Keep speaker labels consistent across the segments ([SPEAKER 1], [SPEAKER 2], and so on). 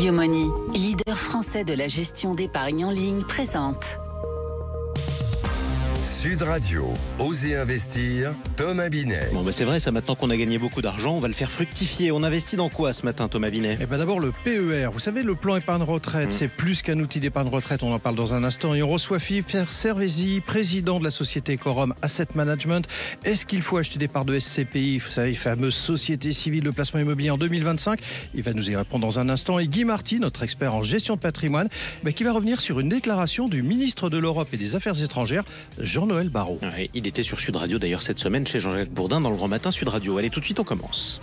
[SPEAKER 1] Yomoni, leader français de la gestion d'épargne en ligne, présente
[SPEAKER 2] Sud Radio, Osez investir, Thomas Binet.
[SPEAKER 3] Bon c'est vrai, ça maintenant qu'on a gagné beaucoup d'argent, on va le faire fructifier. On investit dans quoi ce matin, Thomas Binet?
[SPEAKER 4] D'abord le PER, vous savez le plan épargne retraite, c'est plus qu'un outil d'épargne retraite, on en parle dans un instant. Et on reçoit Philippe Servézy, président de la société Corum Asset Management. Est-ce qu'il faut acheter des parts de SCPI, vous savez, fameuse société civile de placement immobilier en 2025? Il va nous y répondre dans un instant. Et Guy Marty, notre expert en gestion de patrimoine, qui va revenir sur une déclaration du ministre de l'Europe et des Affaires étrangères, Jean-Noël Barrot.
[SPEAKER 3] Ouais, il était sur Sud Radio d'ailleurs cette semaine chez Jean-Jacques Bourdin dans le Grand Matin Sud Radio. Allez, tout de suite on commence.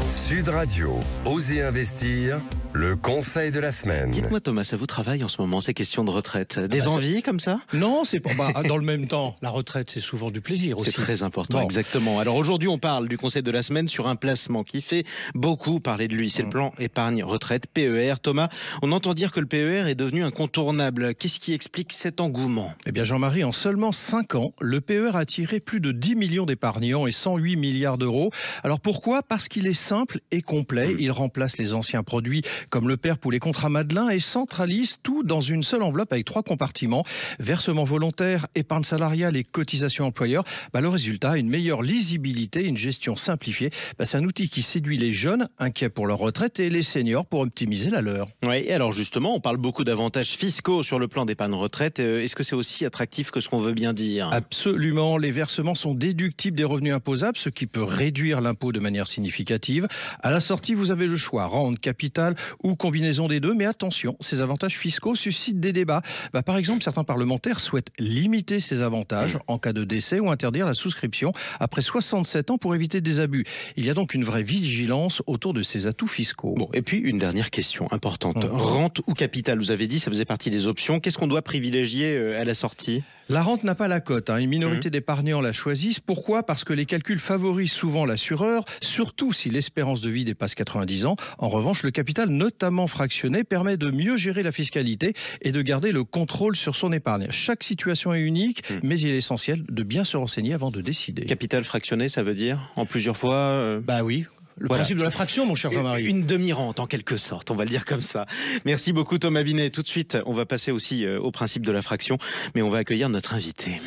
[SPEAKER 2] Sud Radio, Osez investir, le conseil de la semaine.
[SPEAKER 3] Dites-moi Thomas, ça vous travaille en ce moment ces questions de retraite? Des envies comme ça?
[SPEAKER 4] Non, c'est pas. Dans le même temps, la retraite c'est souvent du plaisir aussi.
[SPEAKER 3] C'est très important,
[SPEAKER 4] Bon.
[SPEAKER 3] Exactement. Alors aujourd'hui on parle du conseil de la semaine sur un placement qui fait beaucoup parler de lui. C'est le plan épargne retraite, PER. Thomas, on entend dire que le PER est devenu incontournable. Qu'est-ce qui explique cet engouement?
[SPEAKER 4] Eh bien Jean-Marie, en seulement 5 ans, le PER a attiré plus de 10 millions d'épargnants et 108 milliards d'euros. Alors pourquoi? Parce qu'il est simple et complet. Il remplace les anciens produits comme le PERP ou les contrats Madelin et centralise tout dans une seule enveloppe avec 3 compartiments. Versement volontaire, épargne salariale et cotisation employeur. Le résultat, une meilleure lisibilité, une gestion simplifiée. C'est un outil qui séduit les jeunes, inquiets pour leur retraite, et les seniors pour optimiser la leur.
[SPEAKER 3] Oui, et alors justement, on parle beaucoup d'avantages fiscaux sur le plan d'épargne retraite. Est-ce que c'est aussi attractif que ce qu'on veut bien dire?
[SPEAKER 4] Absolument. Les versements sont déductibles des revenus imposables, ce qui peut réduire l'impôt de manière significative. À la sortie, vous avez le choix, rente, capital ou combinaison des deux. Mais attention, ces avantages fiscaux suscitent des débats. Par exemple, certains parlementaires souhaitent limiter ces avantages en cas de décès ou interdire la souscription après 67 ans pour éviter des abus. Il y a donc une vraie vigilance autour de ces atouts fiscaux.
[SPEAKER 3] Bon, et puis une dernière question importante. Rente ou capital, vous avez dit, ça faisait partie des options. Qu'est-ce qu'on doit privilégier à la sortie?
[SPEAKER 4] La rente n'a pas la cote. Une minorité d'épargnants la choisissent. Pourquoi? Parce que les calculs favorisent souvent l'assureur, surtout si l'espérance de vie dépasse 90 ans. En revanche, le capital, notamment fractionné, permet de mieux gérer la fiscalité et de garder le contrôle sur son épargne. Chaque situation est unique, mais il est essentiel de bien se renseigner avant de décider.
[SPEAKER 3] Capital fractionné, ça veut dire en plusieurs fois
[SPEAKER 4] Oui. Le principe de la fraction, mon cher Jean-Marie.
[SPEAKER 3] Une demi-rente, en quelque sorte, on va le dire comme ça. Merci beaucoup Thomas Binet. Tout de suite, on va passer aussi au principe de la fraction, mais on va accueillir notre invité.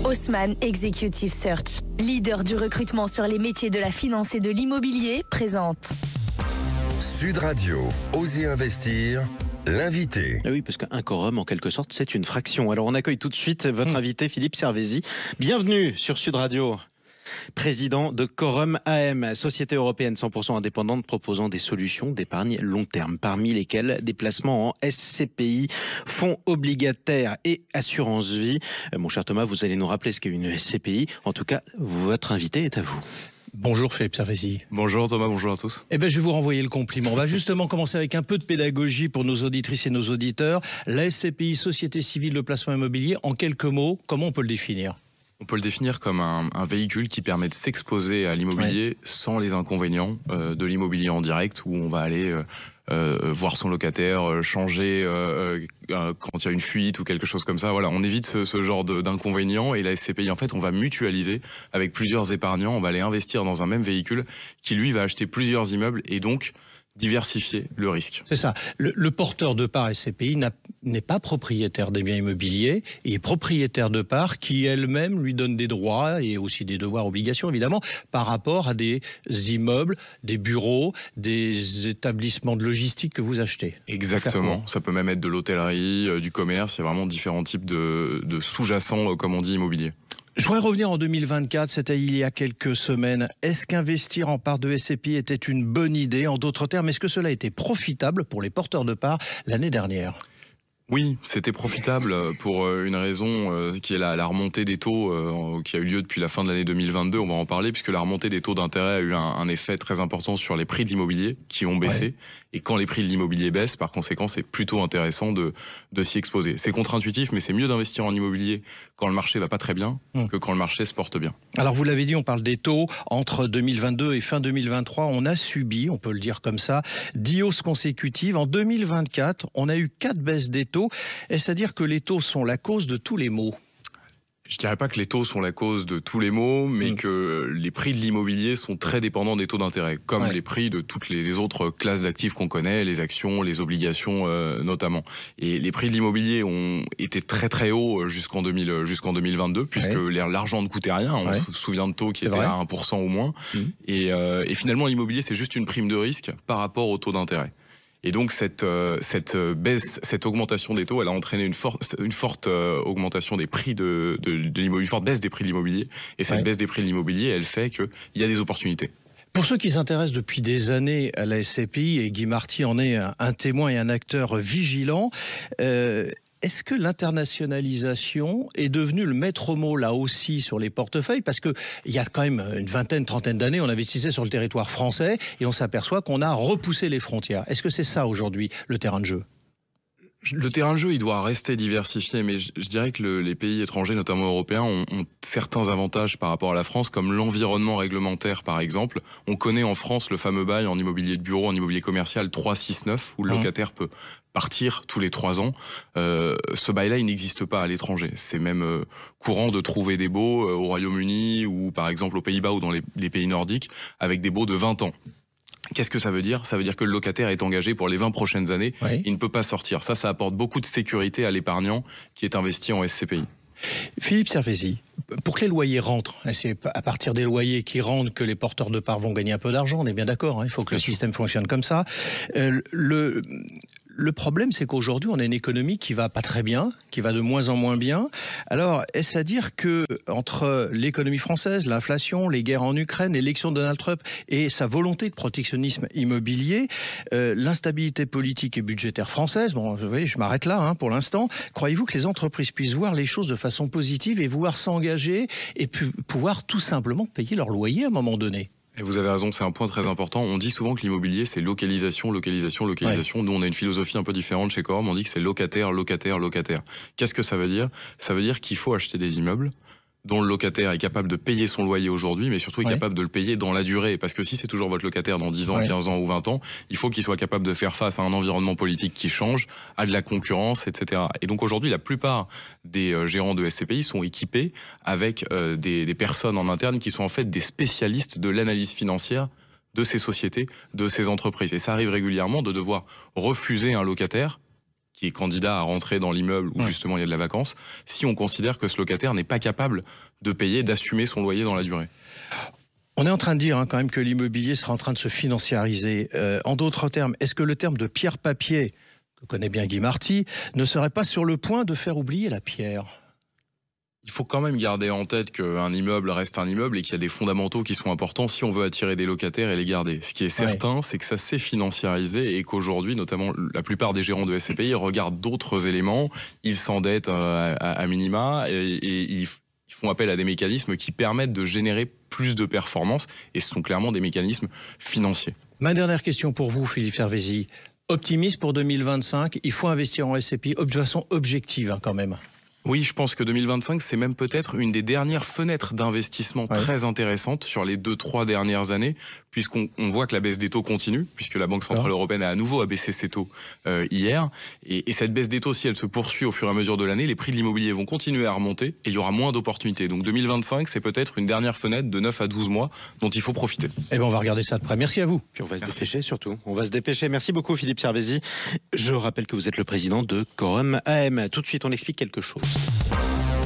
[SPEAKER 5] Haussmann Executive Search, leader du recrutement sur les métiers de la finance et de l'immobilier, présente
[SPEAKER 2] Sud Radio, Osez investir, l'invité.
[SPEAKER 3] Oui, parce qu'un quorum, en quelque sorte, c'est une fraction. Alors on accueille tout de suite votre invité, Philippe Servézy. Bienvenue sur Sud Radio. Président de Corum AM, société européenne 100% indépendante proposant des solutions d'épargne long terme, parmi lesquelles des placements en SCPI, fonds obligataires et assurance vie. Mon cher Thomas, vous allez nous rappeler ce qu'est une SCPI. En tout cas, votre invité est à vous.
[SPEAKER 4] Bonjour Philippe Servézy.
[SPEAKER 6] Bonjour Thomas, bonjour à tous.
[SPEAKER 4] Je vais vous renvoyer le compliment. On va justement commencer avec un peu de pédagogie pour nos auditrices et nos auditeurs. La SCPI, Société Civile de Placement Immobilier, en quelques mots, comment on peut le définir ?
[SPEAKER 6] On peut le définir comme un véhicule qui permet de s'exposer à l'immobilier sans les inconvénients de l'immobilier en direct, où on va aller voir son locataire, changer quand il y a une fuite ou quelque chose comme ça. Voilà, on évite ce genre d'inconvénients, et la SCPI, en fait, on va mutualiser avec plusieurs épargnants, on va les investir dans un même véhicule qui, lui, va acheter plusieurs immeubles et donc diversifier le risque.
[SPEAKER 4] C'est ça. Le porteur de part SCPI n'est pas propriétaire des biens immobiliers, il est propriétaire de parts qui elle-même lui donne des droits et aussi des devoirs, obligations évidemment, par rapport à des immeubles, des bureaux, des établissements de logistique que vous achetez.
[SPEAKER 6] Exactement. Ça peut même être de l'hôtellerie, du commerce. Il y a vraiment différents types de sous-jacents, comme on dit, immobiliers.
[SPEAKER 4] Je voudrais revenir en 2024, c'était il y a quelques semaines. Est-ce qu'investir en part de SCPI était une bonne idée? En d'autres termes, est-ce que cela a été profitable pour les porteurs de parts l'année dernière?
[SPEAKER 6] Oui, c'était profitable pour une raison qui est la remontée des taux qui a eu lieu depuis la fin de l'année 2022. On va en parler, puisque la remontée des taux d'intérêt a eu un effet très important sur les prix de l'immobilier qui ont baissé. Ouais. Et quand les prix de l'immobilier baissent, par conséquent, c'est plutôt intéressant de s'y exposer. C'est contre-intuitif, mais c'est mieux d'investir en immobilier quand le marché va pas très bien que quand le marché se porte bien.
[SPEAKER 4] Alors vous l'avez dit, on parle des taux. Entre 2022 et fin 2023, on a subi, on peut le dire comme ça, 10 hausses consécutives. En 2024, on a eu 4 baisses des taux. Est-ce à dire que les taux sont la cause de tous les maux ?
[SPEAKER 6] Je dirais pas que les taux sont la cause de tous les maux, mais que les prix de l'immobilier sont très dépendants des taux d'intérêt, comme les prix de toutes les autres classes d'actifs qu'on connaît, les actions, les obligations notamment. Et les prix de l'immobilier ont été très très hauts jusqu'en 2022, puisque l'argent ne coûtait rien. On se souvient de taux qui étaient à 1% au moins. Et finalement, l'immobilier, c'est juste une prime de risque par rapport au taux d'intérêt. Et donc cette augmentation des taux, elle a entraîné une forte augmentation des prix de l'immobilier, une forte baisse des prix de l'immobilier. Et cette baisse des prix de l'immobilier, elle fait qu'il y a des opportunités.
[SPEAKER 4] Pour ceux qui s'intéressent depuis des années à la SCPI, et Guy Marty en est un témoin et un acteur vigilant, est-ce que l'internationalisation est devenue le maître mot là aussi sur les portefeuilles? Parce qu'il y a quand même une vingtaine, trentaine d'années, on investissait sur le territoire français et on s'aperçoit qu'on a repoussé les frontières. Est-ce que c'est ça aujourd'hui le terrain de jeu?
[SPEAKER 6] Le terrain de jeu, il doit rester diversifié, mais je dirais que les pays étrangers, notamment européens, ont certains avantages par rapport à la France, comme l'environnement réglementaire, par exemple. On connaît en France le fameux bail en immobilier de bureau, en immobilier commercial 369, où le locataire peut partir tous les 3 ans. Ce bail-là, il n'existe pas à l'étranger. C'est même courant de trouver des baux au Royaume-Uni ou par exemple aux Pays-Bas ou dans les pays nordiques, avec des baux de 20 ans. Qu'est-ce que ça veut dire? Ça veut dire que le locataire est engagé pour les 20 prochaines années. Il ne peut pas sortir. Ça apporte beaucoup de sécurité à l'épargnant qui est investi en SCPI.
[SPEAKER 4] Philippe Servézy, pour que les loyers rentrent, c'est à partir des loyers qui rentrent que les porteurs de parts vont gagner un peu d'argent, on est bien d'accord, il faut que le système fonctionne comme ça. Le problème, c'est qu'aujourd'hui, on a une économie qui va pas très bien, qui va de moins en moins bien. Alors, est-ce à dire que entre l'économie française, l'inflation, les guerres en Ukraine, l'élection de Donald Trump et sa volonté de protectionnisme immobilier, l'instabilité politique et budgétaire française, bon, vous voyez, je m'arrête là pour l'instant, croyez-vous que les entreprises puissent voir les choses de façon positive et vouloir s'engager et pouvoir tout simplement payer leur loyer à un moment donné?
[SPEAKER 6] Et vous avez raison, c'est un point très important. On dit souvent que l'immobilier, c'est localisation, localisation, localisation. Nous, on a une philosophie un peu différente chez Quorum. On dit que c'est locataire, locataire, locataire. Qu'est-ce que ça veut dire? Ça veut dire qu'il faut acheter des immeubles dont le locataire est capable de payer son loyer aujourd'hui, mais surtout est capable de le payer dans la durée. Parce que si c'est toujours votre locataire dans 10 ans, 15 ans ou 20 ans, il faut qu'il soit capable de faire face à un environnement politique qui change, à de la concurrence, etc. Et donc aujourd'hui, la plupart des gérants de SCPI sont équipés avec des personnes en interne qui sont en fait des spécialistes de l'analyse financière de ces sociétés, de ces entreprises. Et ça arrive régulièrement de devoir refuser un locataire qui est candidat à rentrer dans l'immeuble où justement il y a de la vacance, si on considère que ce locataire n'est pas capable de payer, d'assumer son loyer dans la durée.
[SPEAKER 4] On est en train de dire quand même que l'immobilier sera en train de se financiariser. En d'autres termes, est-ce que le terme de pierre-papier, que connaît bien Guy Marty, ne serait pas sur le point de faire oublier la pierre ?
[SPEAKER 6] Il faut quand même garder en tête qu'un immeuble reste un immeuble et qu'il y a des fondamentaux qui sont importants si on veut attirer des locataires et les garder. Ce qui est certain, c'est que ça s'est financiarisé et qu'aujourd'hui, notamment la plupart des gérants de SCPI regardent d'autres éléments, ils s'endettent à minima et ils font appel à des mécanismes qui permettent de générer plus de performances et ce sont clairement des mécanismes financiers.
[SPEAKER 4] Ma dernière question pour vous, Philippe Servézy. Optimiste pour 2025, il faut investir en SCPI de façon objective quand même.
[SPEAKER 6] Oui, je pense que 2025, c'est même peut-être une des dernières fenêtres d'investissement très intéressantes sur les 2-3 dernières années, puisqu'on voit que la baisse des taux continue, puisque la Banque Centrale Européenne a à nouveau abaissé ses taux hier. Et cette baisse des taux, si elle se poursuit au fur et à mesure de l'année, les prix de l'immobilier vont continuer à remonter et il y aura moins d'opportunités. Donc 2025, c'est peut-être une dernière fenêtre de 9 à 12 mois dont il faut profiter.
[SPEAKER 4] Eh bien, on va regarder ça de près. Merci à vous.
[SPEAKER 3] Puis on va se dépêcher surtout. On va se dépêcher. Merci beaucoup Philippe Servézy. Je rappelle que vous êtes le président de Quorum AM. Tout de suite, on explique quelque chose.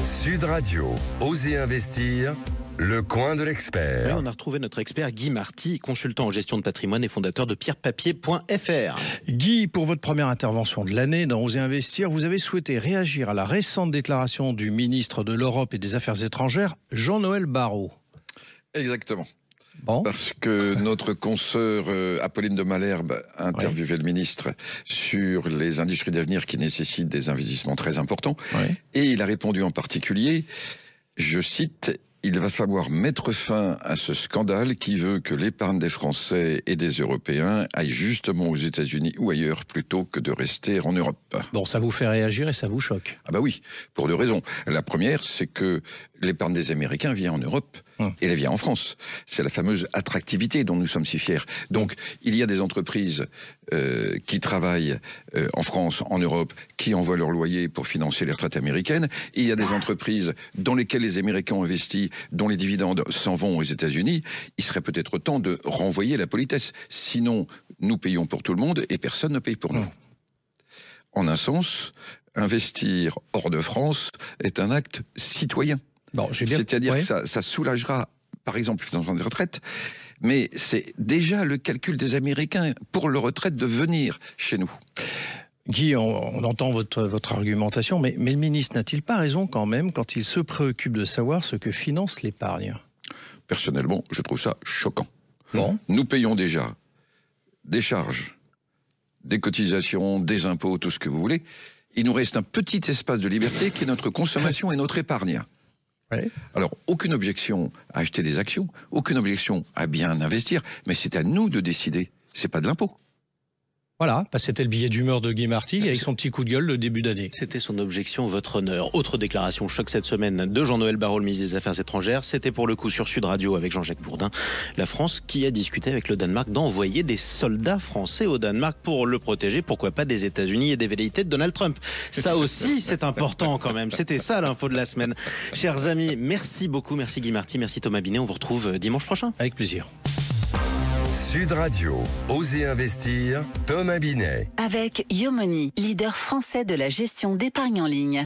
[SPEAKER 2] Sud Radio, Osez investir, le coin de l'expert.
[SPEAKER 3] Oui, on a retrouvé notre expert Guy Marty, consultant en gestion de patrimoine et fondateur de pierrepapier.fr.
[SPEAKER 4] Guy, pour votre première intervention de l'année dans Osez investir, vous avez souhaité réagir à la récente déclaration du ministre de l'Europe et des Affaires étrangères, Jean-Noël Barrot.
[SPEAKER 7] Exactement.
[SPEAKER 4] Bon.
[SPEAKER 7] Parce que notre consoeur Apolline de Malherbe a interviewé le ministre sur les industries d'avenir qui nécessitent des investissements très importants. Et il a répondu en particulier, je cite, « Il va falloir mettre fin à ce scandale qui veut que l'épargne des Français et des Européens aille justement aux États-Unis ou ailleurs plutôt que de rester en Europe. »
[SPEAKER 4] Bon, ça vous fait réagir et ça vous choque?
[SPEAKER 7] Ah bah oui, pour 2 raisons. La première, c'est que l'épargne des Américains vient en Europe. Et elle vient en France. C'est la fameuse attractivité dont nous sommes si fiers. Donc, il y a des entreprises qui travaillent en France, en Europe, qui envoient leur loyer pour financer les retraites américaines. Et il y a des entreprises dans lesquelles les Américains ont investi, dont les dividendes s'en vont aux États-Unis. Il serait peut-être temps de renvoyer la politesse. Sinon, nous payons pour tout le monde et personne ne paye pour nous. En un sens, investir hors de France est un acte citoyen. Bon, c'est-à-dire que ça soulagera, par exemple, le financement des retraites, mais c'est déjà le calcul des Américains pour leur retraite de venir chez nous.
[SPEAKER 4] Guy, on entend votre argumentation, mais le ministre n'a-t-il pas raison quand même quand il se préoccupe de savoir ce que finance l'épargne?
[SPEAKER 7] Personnellement, je trouve ça choquant.
[SPEAKER 4] Bon.
[SPEAKER 7] Nous payons déjà des charges, des cotisations, des impôts, tout ce que vous voulez. Il nous reste un petit espace de liberté qui est notre consommation et notre épargne. Ouais. Alors, aucune objection à acheter des actions, aucune objection à bien investir, mais c'est à nous de décider, c'est pas de l'impôt.
[SPEAKER 4] Voilà, c'était le billet d'humeur de Guy Marty avec son petit coup de gueule le début d'année.
[SPEAKER 3] C'était son objection, votre honneur. Autre déclaration choc cette semaine de Jean-Noël Barrot, le ministre des Affaires étrangères. C'était pour le coup sur Sud Radio avec Jean-Jacques Bourdin. La France qui a discuté avec le Danemark d'envoyer des soldats français au Danemark pour le protéger. Pourquoi pas des États-Unis et des velléités de Donald Trump. Ça aussi, c'est important quand même. C'était ça l'info de la semaine. Chers amis, merci beaucoup. Merci Guy Marty, merci Thomas Binet. On vous retrouve dimanche prochain.
[SPEAKER 4] Avec plaisir.
[SPEAKER 2] Sud Radio, Osez investir, Thomas Binet.
[SPEAKER 1] Avec Yomoni, leader français de la gestion d'épargne en ligne.